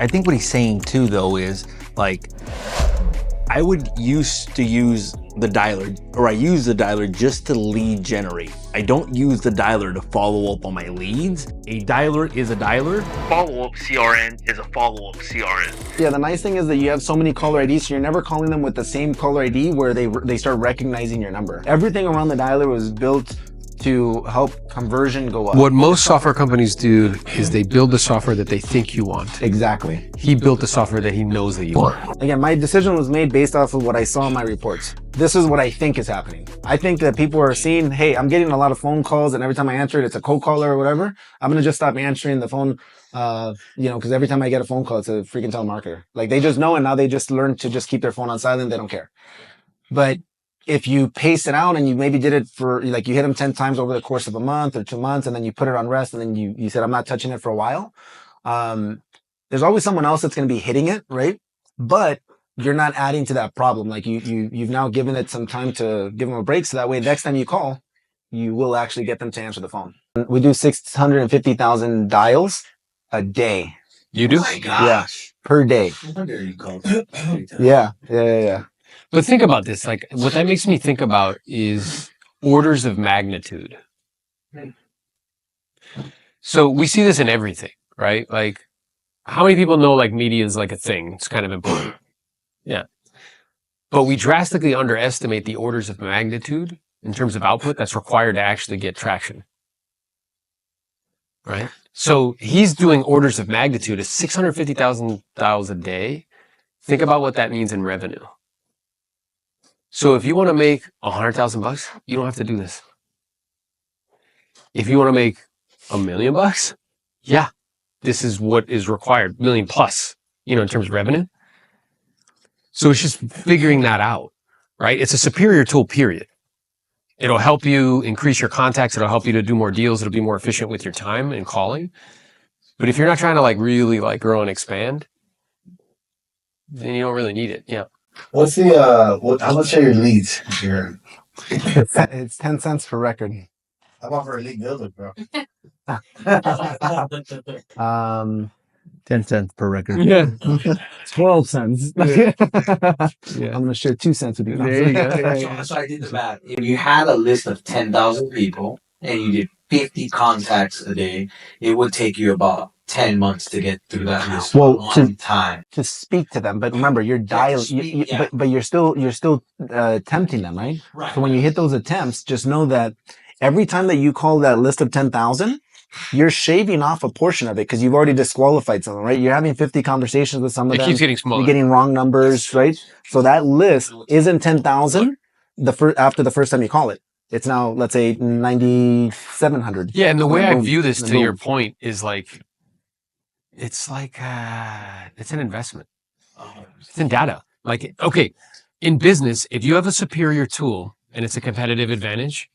I think what he's saying too, though, is like, I would used to use the dialer, or I use the dialer just to lead generate. I don't use the dialer to follow up on my leads. A dialer is a dialer. Follow-up CRN is a follow-up CRN. Yeah, the nice thing is that you have so many caller IDs, so you're never calling them with the same caller ID where they start recognizing your number. Everything around the dialer was built to help conversion go up. What most software companies do is they build the software that they think you want. Exactly. He built the software that he knows that you want. Again, my decision was made based off of what I saw in my reports. This is what I think is happening. I think that people are seeing, hey, I'm getting a lot of phone calls, and every time I answer it, it's a cold caller or whatever. I'm gonna just stop answering the phone, because every time I get a phone call, it's a freaking telemarketer. Like, they just know, and now they just learn to just keep their phone on silent. They don't care. But if you pace it out and you maybe did it for, like, you hit them 10 times over the course of a month or 2 months, and then you put it on rest, and then you said, I'm not touching it for a while. There's always someone else that's going to be hitting it, right? But you're not adding to that problem. Like, you've now given it some time to give them a break. So that way, next time you call, you will actually get them to answer the phone. We do 650,000 dials a day. You do? Oh my gosh. Yeah, per day. No wonder you called. Yeah. But think about this. Like, what that makes me think about is orders of magnitude. So we see this in everything, right? Like, how many people know, like, media is like a thing? It's kind of important. Yeah. But we drastically underestimate the orders of magnitude in terms of output that's required to actually get traction. Right? So he's doing orders of magnitude of 650,000 dials a day. Think about what that means in revenue. So if you want to make $100,000, you don't have to do this. If you want to make $1 million, yeah, this is what is required, million plus, in terms of revenue. So it's just figuring that out, right? It's a superior tool, period. It'll help you increase your contacts. It'll help you to do more deals. It'll be more efficient with your time and calling. But if you're not trying to really grow and expand, then you don't really need it. Yeah. What's the how much are your leads? It's 10 cents per record. How about for a lead builder, bro? 10 cents per record. Yeah. 12 cents. Yeah. I'm gonna share 2 cents with you. There you go. So I did the math. If you had a list of 10,000 people and you did 50 contacts a day, it would take you about 10 months to get through that list. Well, one time. To speak to them, but remember, you're dialing, but you're still tempting them, right? Right. So when you hit those attempts, just know that every time that you call that list of 10,000, you're shaving off a portion of it because you've already disqualified someone, right? You're having 50 conversations with some of them. It keeps getting smaller. You're getting wrong numbers, right? So that list isn't 10,000 after the first time you call it. It's now, let's say, 9,700. Yeah, and the way I view this, to Boom. your point, is it's an investment. It's in data. Like, okay, in business, if you have a superior tool and it's a competitive advantage,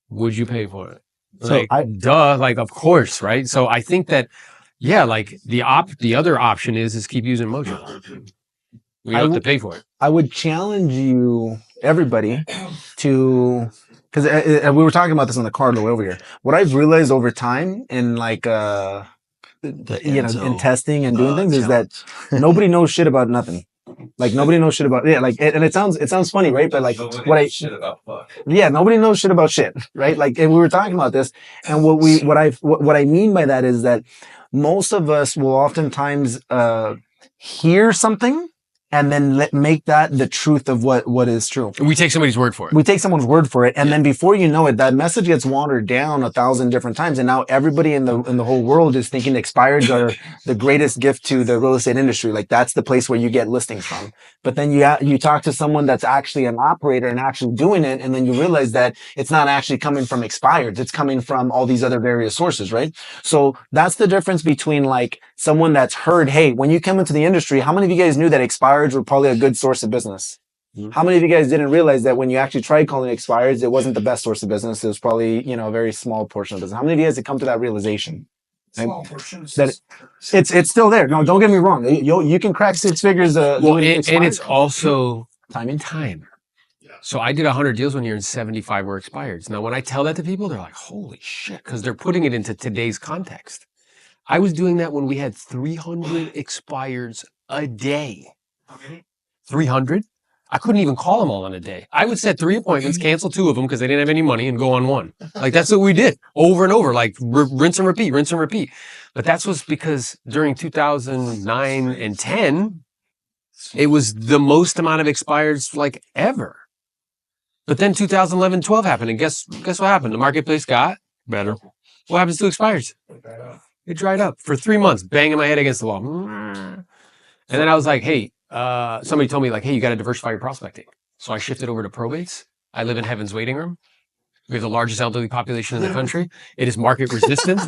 would you pay for it? Of course, right? So I think that, yeah, like the other option is keep using Mojo. You have to pay for it. I would challenge you, everybody, to, because we were talking about this on the car over here. What I've realized over time in in testing and doing things is that nobody knows shit about nothing. Like, nobody knows shit about, and it sounds funny, right? But like, shit about fuck. Yeah, nobody knows shit about shit, right? Like, and we were talking about this, and what I mean by that is that most of us will oftentimes hear something and then make that the truth of what is true. We take somebody's word for it. We take someone's word for it, and then before you know it, that message gets watered down 1,000 different times, and now everybody in the whole world is thinking expireds are the greatest gift to the real estate industry. Like, that's the place where you get listings from. But then you talk to someone that's actually an operator and actually doing it, and then you realize that it's not actually coming from expireds. It's coming from all these other various sources, right? So that's the difference between like someone that's heard, hey, when you come into the industry, how many of you guys knew that expireds were probably a good source of business? Mm-hmm. How many of you guys didn't realize that when you actually tried calling expireds, it wasn't the best source of business? It was probably, a very small portion of business. How many of you guys had come to that realization? Small portions. That it's still there. No, don't get me wrong. You can crack 6 figures. And it's also time. So I did 100 deals one year and 75 were expireds. Now, when I tell that to people, they're like, holy shit, because they're putting it into today's context. I was doing that when we had 300 expireds a day. 300? I couldn't even call them all in a day. I would set 3 appointments, cancel 2 of them because they didn't have any money, and go on 1. Like, that's what we did over and over, like rinse and repeat, rinse and repeat. But that's was because during 2009 and 10, it was the most amount of expireds like ever. But then 2011, 12 happened, and guess what happened? The marketplace got Better. what happens to expires? It dried up for 3 months, banging my head against the wall. And then I was like, hey, somebody told me like, hey, you got to diversify your prospecting. So I shifted over to probates. I live in heaven's waiting room. We have the largest elderly population in the country. It is market resistant.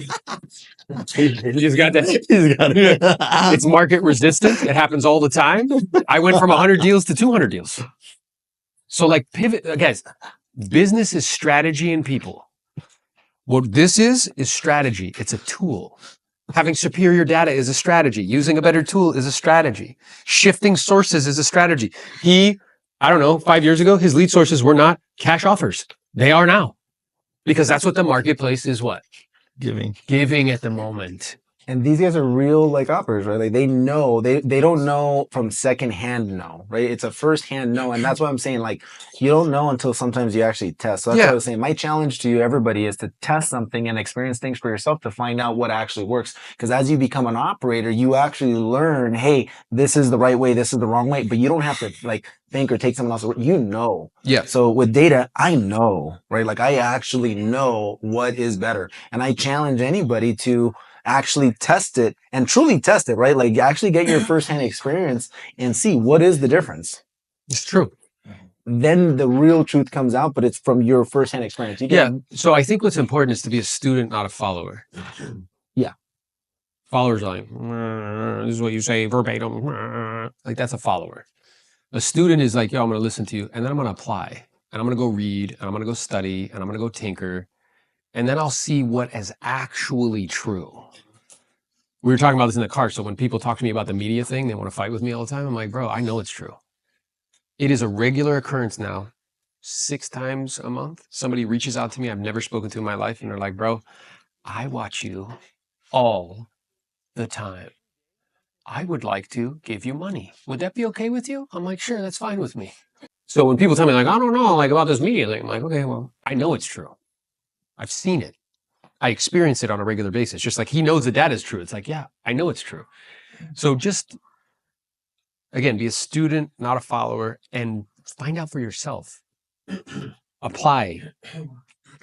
You just got that. It's market resistant. It happens all the time. I went from 100 deals to 200 deals. So like pivot, guys, business is strategy and people. What this is strategy. It's a tool. Having superior data is a strategy. Using a better tool is a strategy. Shifting sources is a strategy. I don't know, 5 years ago, his lead sources were not cash offers. They are now. Because that's what the marketplace is what? Giving at the moment. And these guys are real like operators, right? Like they know, they don't know from secondhand no, right? It's a firsthand no. And that's what I'm saying. Like you don't know until sometimes you actually test. So that's what I was saying. My challenge to you, everybody, is to test something and experience things for yourself to find out what actually works. Because as you become an operator, you actually learn, hey, this is the right way, this is the wrong way. But you don't have to like think or take someone else's word. You know. Yeah. So with data, I know, right? Like I actually know what is better. And I challenge anybody to actually test it and truly test it, right? Like actually get your firsthand experience and see what is the difference. It's true. Then the real truth comes out, but it's from your firsthand experience. So I think what's important is to be a student, not a follower. Yeah. Followers are like, this is what you say verbatim. Like that's a follower. A student is like, yo, I'm going to listen to you and then I'm going to apply and I'm going to go read and I'm going to go study and I'm going to go tinker. And then I'll see what is actually true. We were talking about this in the car. So when people talk to me about the media thing, they want to fight with me all the time. I'm like, bro, I know it's true. It is a regular occurrence now. 6 times a month, somebody reaches out to me I've never spoken to in my life. And they're like, bro, I watch you all the time. I would like to give you money. Would that be okay with you? I'm like, sure, that's fine with me. So when people tell me like, I don't know, like about this media thing, I'm like, okay, well, I know it's true. I've seen it. I experience it on a regular basis. Just like he knows the data is true. It's like, yeah, I know it's true. So just, again, be a student, not a follower, and find out for yourself. Apply. You know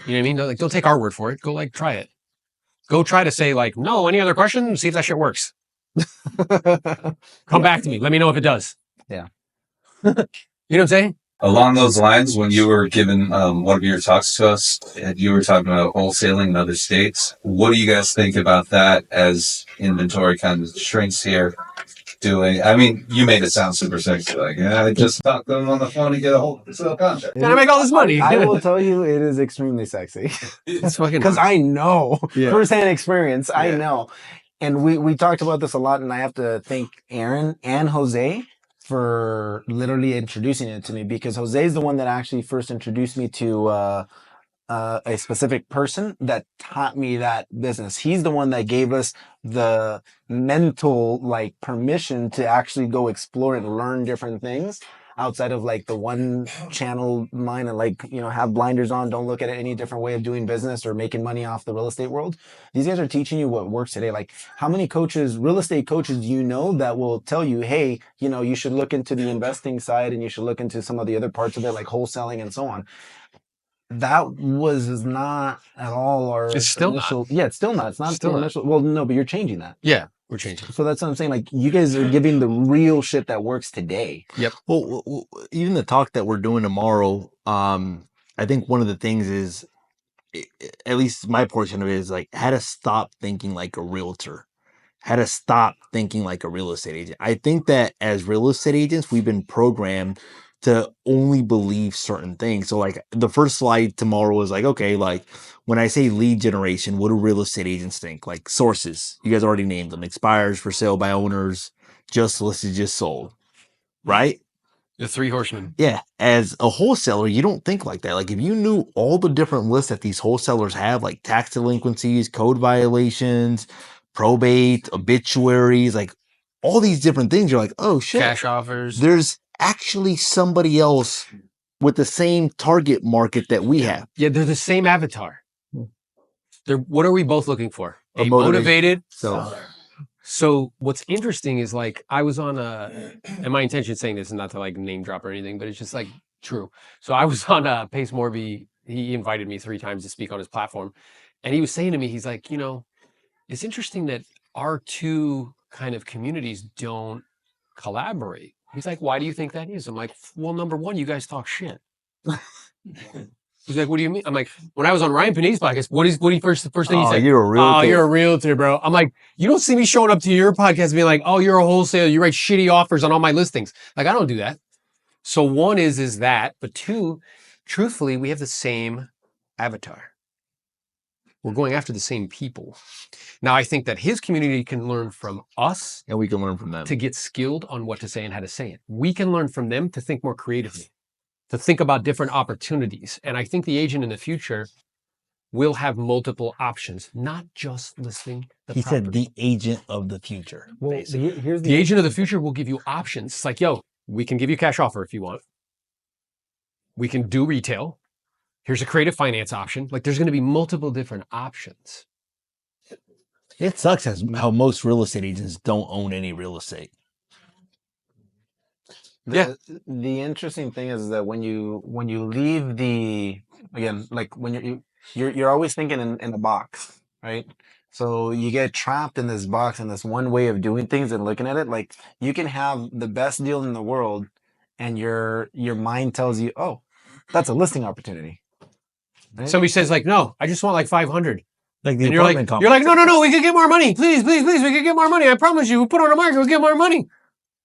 what I mean? Like, don't take our word for it. Go like, try it. Go try to say like, no, any other questions? See if that shit works. Come back to me. Let me know if it does. Yeah. You know what I'm saying? Along those lines, when you were giving one of your talks to us, and you were talking about wholesaling in other states, what do you guys think about that as inventory kind of shrinks here? I mean, you made it sound super sexy. Like, yeah, I just talked to them on the phone to get a wholesale contract. Can I make all this money? I will tell you, it is extremely sexy. It's fucking Because I know firsthand experience. I Yeah. know. And we talked about this a lot, and I have to thank Aaron and Jose for literally introducing it to me, because Jose is the one that actually first introduced me to a specific person that taught me that business. He's the one that gave us the mental like permission to actually go explore and learn different things outside of like the one channel mind and like, you know, have blinders on, don't look at it any different way of doing business or making money off the real estate world. These guys are teaching you what works today. Like how many coaches, real estate coaches, do you know that will tell you, hey, you know, you should look into the investing side and you should look into some of the other parts of it, like wholesaling and so on. That was not at all our It's still initial. Yeah, it's still not. It's not Still the not. initial. Well, no, but you're changing that. Yeah, we're changing. So that's what I'm saying. Like you guys are giving the real shit that works today. Well, even the talk that we're doing tomorrow, I think one of the things is, at least my portion of it is like, how to stop thinking like a realtor, how to stop thinking like a real estate agent. I think that as real estate agents, we've been programmed to only believe certain things. So like the first slide tomorrow is like, okay, like when I say lead generation, what do real estate agents think? Like sources, you guys already named them: expires, for sale by owners, just listed, just sold, right? The 3 horsemen. Yeah. As a wholesaler, you don't think like that. Like if you knew all the different lists that these wholesalers have, like tax delinquencies, code violations, probate, obituaries, like all these different things. You're like, oh shit, Cash offers. there's actually somebody else with the same target market that we have. Yeah, they're the same avatar. What are we both looking for? A A motivated motivated. So what's interesting is like I was on and my intention saying this is not to like name drop or anything, but it's just like true. So I was on Pace Morby. He invited me 3 times to speak on his platform, and he was saying to me, he's like, it's interesting that our 2 kind of communities don't collaborate. He's like, why do you think that is? I'm like, well, number one, you guys talk shit. He's like, what do you mean? I'm like, when I was on Ryan Panini's podcast, what is the first thing he said? You're a realtor. Oh, you're a realtor, bro. I'm like, you don't see me showing up to your podcast being like, oh, you're a wholesaler. You write shitty offers on all my listings. Like, I don't do that. So one is that, but 2, truthfully, we have the same avatar. We're going after the same people. Now, I think that his community can learn from us. And we can learn from them. To get skilled on what to say and how to say it. We can learn from them to think more creatively, to think about different opportunities. And I think the agent in the future will have multiple options, not just listing the He property. said the agent of the future. Well, here's The agent of the future will give you options. It's like, yo, we can give you cash offer if you want. We can do retail. Here's a creative finance option. Like there's going to be multiple different options. It sucks how most real estate agents don't own any real estate. The interesting thing is that when you leave when you're always thinking in a box, right? So you get trapped in this box and this one way of doing things and looking at it. Like you can have the best deal in the world, and your mind tells you, oh, that's a listing opportunity. Right? Somebody says like, no, I just want like 500. Like the And you're like, no, we could get more money. Please, we could get more money. I promise you, we'll put on the market, we'll get more money.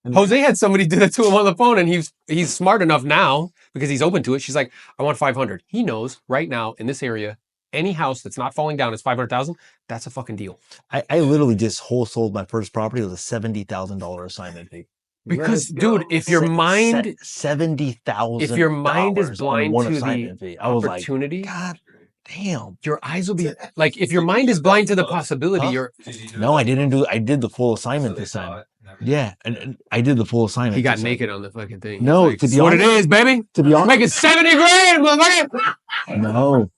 And Jose had somebody do that to him on the phone, and he's smart enough now because he's open to it. She's like, I want 500. He knows right now in this area, any house that's not falling down is 500,000. That's a fucking deal. I literally just wholesaled my first property with a $70,000 assignment fee. Because, dude, if your mind $70,000, if your mind is blind one to assignment the fee, I was opportunity, like, God damn. your eyes will be like, if your mind is blind to the possibility, you're. No, I did the full assignment this time. Yeah, and I did the full assignment. He got this naked on the fucking thing. No, like, to be what honest, it is, baby. To be honest, Making 70 grand, motherfucker. No.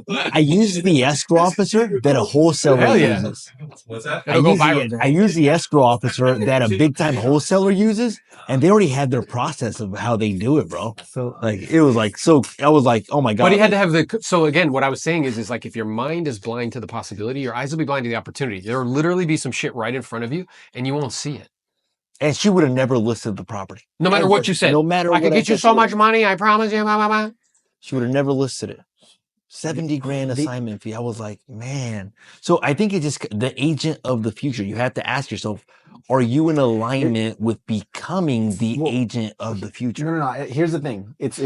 I use the escrow officer that a wholesaler Hell yeah. uses. What's that? I use the escrow officer that a big time wholesaler uses, and they already had their process of how they do it, bro. So like it was like I was like, oh my God. But he had to have so again, what I was saying is like if your mind is blind to the possibility, your eyes will be blind to the opportunity. There will literally be some shit right in front of you and you won't see it. And she would have never listed the property. No matter what you said. No matter what I could get you so much money, I promise you. Blah, blah, blah. She would have never listed it. 70 grand assignment fee. I was like, man. So I think it's just the agent of the future. You have to ask yourself, are you in alignment with becoming the agent of the future? No. Here's the thing. It's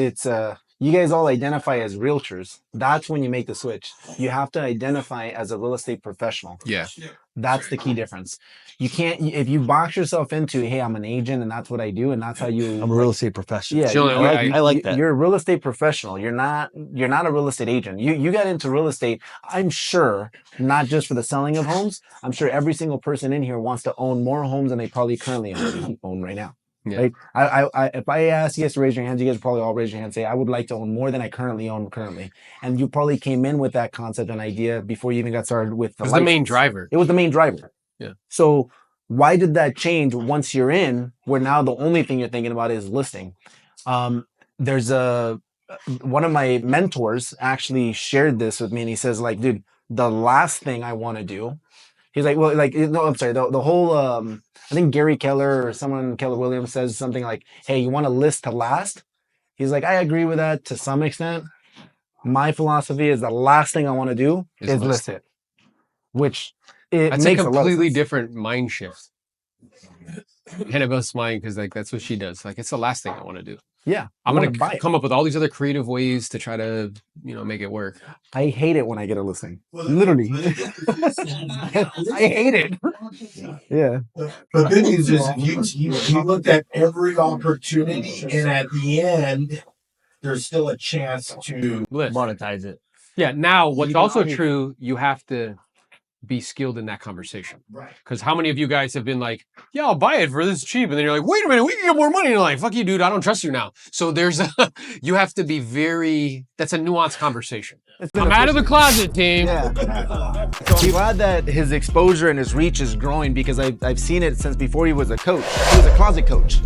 you guys all identify as realtors. That's when you make the switch. You have to identify as a real estate professional. Yeah. That's the key difference. You can't, if you box yourself into, hey, I'm an agent and that's what I do and that's how you. I'm a real estate professional. Yeah, I like that. You're a real estate professional. You're not a real estate agent. You got into real estate, I'm sure, not just for the selling of homes. I'm sure every single person in here wants to own more homes than they probably currently own right now. Yeah. Like I if I ask you guys to raise your hands, you guys probably all raise your hand and say, I would like to own more than I currently own currently. And you probably came in with that concept and idea before you even got started with the the main driver. It was the main driver. Yeah. So why did that change once you're in, where now the only thing you're thinking about is listing? There's one of my mentors actually shared this with me and he says like, dude, the last thing I want to do, he's like, well, like, no, I'm sorry. The whole, I think Gary Keller or someone, Keller Williams says something like, hey, you want to list to last? He's like, I agree with that to some extent. My philosophy is the last thing I want to do is list it, which that's makes a completely different mind shift. Annabelle's smiling because like that's what she does. Like it's the last thing I want to do. Yeah, I'm gonna come up with all these other creative ways to try to make it work. I hate it when I get a listing. Literally, I hate it. Yeah. The good news is you looked at every opportunity, and at the end, there's still a chance to list. Monetize it. Yeah. Now, what's also true, you have to be skilled in that conversation. Right. Because how many of you guys have been like, yeah, I'll buy it for this cheap. And then you're like, wait a minute, we can get more money. And you're like, fuck you, dude. I don't trust you now. So there's you have to be that's a nuanced conversation. I'm out of the closet, team. Yeah. So I'm glad that his exposure and his reach is growing because I've seen it since before he was a coach. He was a closet coach.